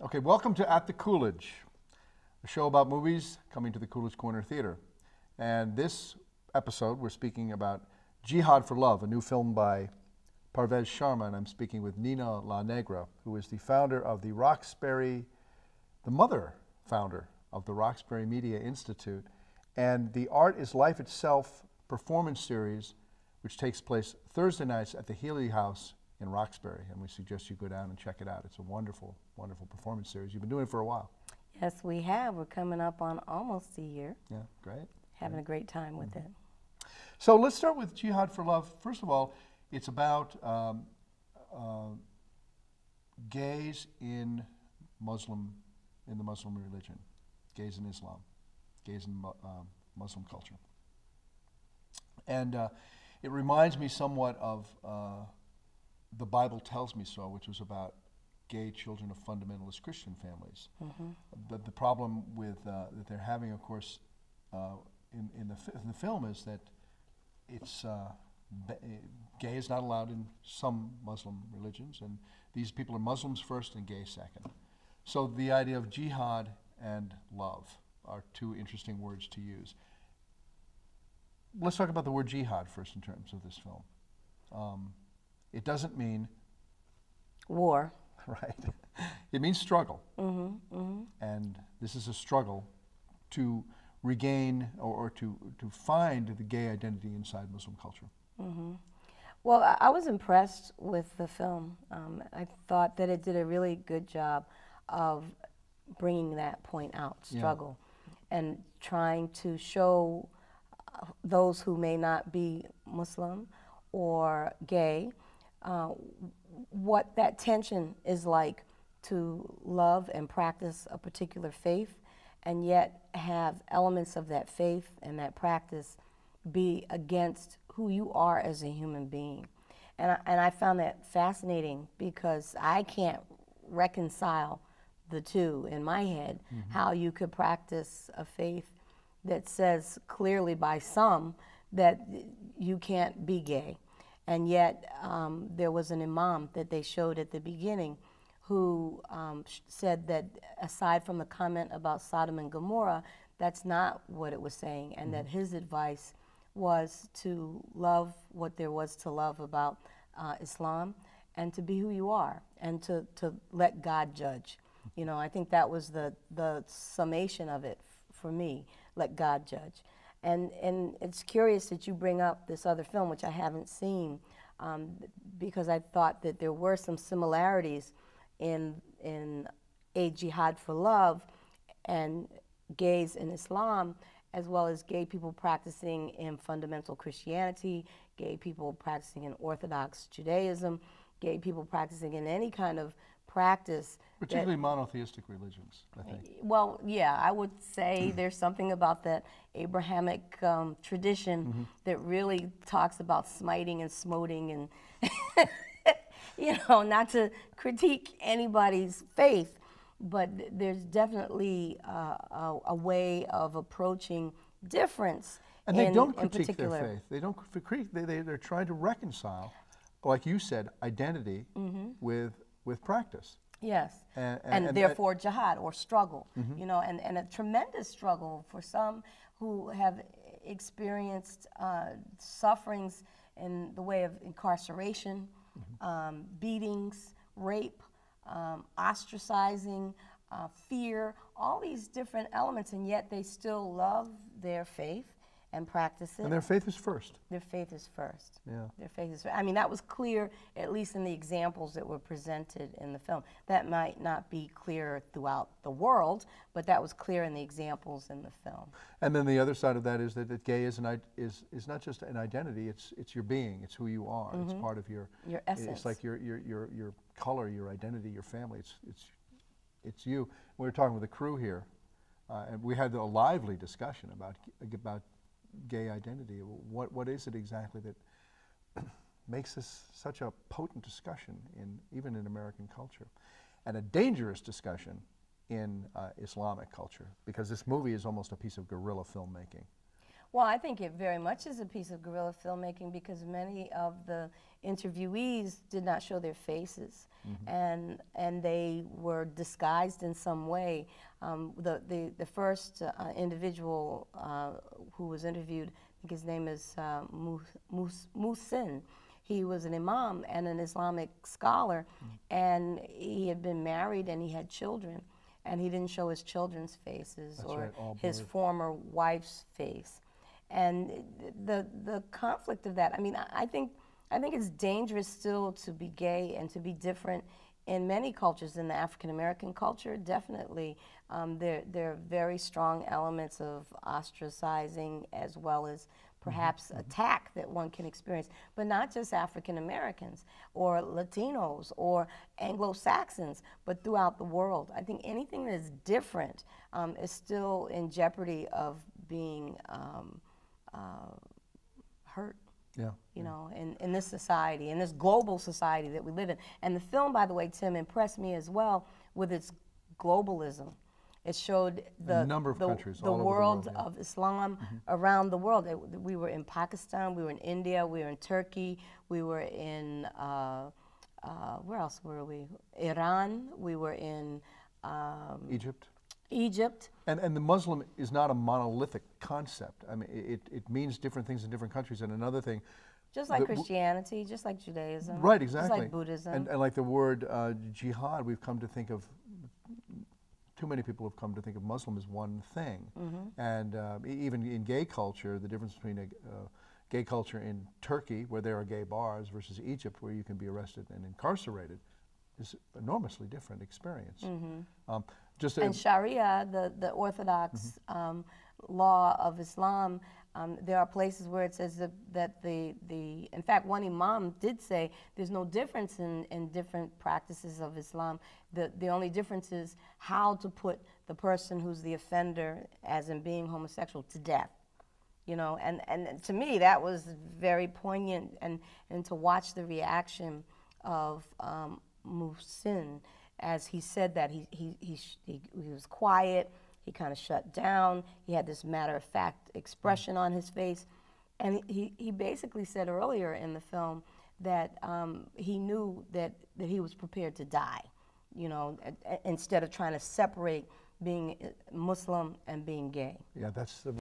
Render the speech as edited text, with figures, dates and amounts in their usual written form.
Okay, welcome to At the Coolidge, a show about movies coming to the Coolidge Corner Theater. And this episode, we're speaking about Jihad for Love, a new film by Parvez Sharma, and I'm speaking with Nina LaNegra, who is the founder of the Roxbury, the mother founder of the Roxbury Media Institute, and the Art is Life Itself performance series, which takes place Thursday nights at the Healy House in Roxbury, and we suggest you go down and check it out. It's a wonderful, wonderful performance series. You've been doing it for a while. Yes, we have. We're coming up on almost a year. Yeah, great. Having a great time with it. So let's start with Jihad for Love. First of all, it's about gays in the Muslim religion, gays in Islam, gays in Muslim culture. And it reminds me somewhat of The Bible Tells Me So, which was about gay children of fundamentalist Christian families. But the problem with that they're having, of course, in the film is that it's gay is not allowed in some Muslim religions, and these people are Muslims first and gay second. So the idea of jihad and love are two interesting words to use. Let's talk about the word jihad first in terms of this film. It doesn't mean War. right. It means struggle. And this is a struggle to regain or to find the gay identity inside Muslim culture. Well, I was impressed with the film. I thought that it did a really good job of bringing that point out, struggle, and trying to show those who may not be Muslim or gay what that tension is like to love and practice a particular faith and yet have elements of that faith and that practice be against who you are as a human being. And I found that fascinating because I can't reconcile the two in my head, how you could practice a faith that says clearly by some that you can't be gay. And yet there was an imam that they showed at the beginning who said that aside from the comment about Sodom and Gomorrah, that's not what it was saying, and that his advice was to love what there was to love about Islam and to be who you are and to let God judge. You know, I think that was the summation of it for me, let God judge. And it's curious that you bring up this other film, which I haven't seen, because I thought that there were some similarities in A Jihad for Love and gays in Islam, as well as gay people practicing in fundamental Christianity, gay people practicing in Orthodox Judaism, gay people practicing in any kind of practice. Particularly monotheistic religions, I think. Well, yeah, I would say there's something about that Abrahamic tradition that really talks about smiting and smoting and, you know, not to critique anybody's faith, but there's definitely a way of approaching difference. And they don't critique their faith. They don't critique, they're trying to reconcile, like you said, identity with practice. Yes, and therefore jihad or struggle, you know, and a tremendous struggle for some who have experienced sufferings in the way of incarceration, beatings, rape, ostracizing, fear, all these different elements, and yet they still love their faith and practice it. And their faith is first. Their faith is first. Yeah. Their faith is first. I mean, that was clear, at least in the examples that were presented in the film. That might not be clear throughout the world, but that was clear in the examples in the film. And then the other side of that is that gay is not just an identity, it's your being, it's who you are, it's part of your essence. It's like your color, your identity, your family, it's you. We were talking with the crew here, and we had a lively discussion about gay identity. What is it exactly that makes this such a potent discussion even in American culture, and a dangerous discussion in Islamic culture, because this movie is almost a piece of guerrilla filmmaking. Well, I think it very much is a piece of guerrilla filmmaking because many of the interviewees did not show their faces, and they were disguised in some way. The first individual who was interviewed, I think his name is Muhsin. He was an imam and an Islamic scholar, and he had been married and he had children, and he didn't show his children's faces. That's or right, his former wife's face. And the conflict of that, I mean, I think it's dangerous still to be gay and to be different in many cultures. In the African American culture, definitely, there are very strong elements of ostracizing as well as perhaps attack that one can experience, but not just African Americans or Latinos or Anglo-Saxons, but throughout the world. I think anything that is different is still in jeopardy of being hurt. Yeah. You know, in this society, in this global society that we live in. And the film, by the way, Tim, impressed me as well with its globalism. It showed the number of countries, the world of Islam around the world. We were in Pakistan, we were in India, we were in Turkey, we were in, where else were we? Iran, we were in Egypt. And the Muslim is not a monolithic concept. I mean, it means different things in different countries. And another thing, just like Christianity, just like Judaism. Right, exactly. Just like Buddhism. And like the word jihad, we've come to think of, too many people have come to think of Muslim as one thing. And even in gay culture, the difference between a gay culture in Turkey, where there are gay bars, versus Egypt, where you can be arrested and incarcerated, is an enormously different experience. And Sharia, the orthodox law of Islam, there are places where it says that in fact, one imam did say there's no difference in different practices of Islam. The only difference is how to put the person who's the offender, as in being homosexual, to death. You know, and to me that was very poignant, and to watch the reaction of Muhsin as he said that. He was quiet. He kind of shut down. He had this matter-of-fact expression on his face. And he basically said earlier in the film that he knew that he was prepared to die, you know, instead of trying to separate being Muslim and being gay. Yeah, that's the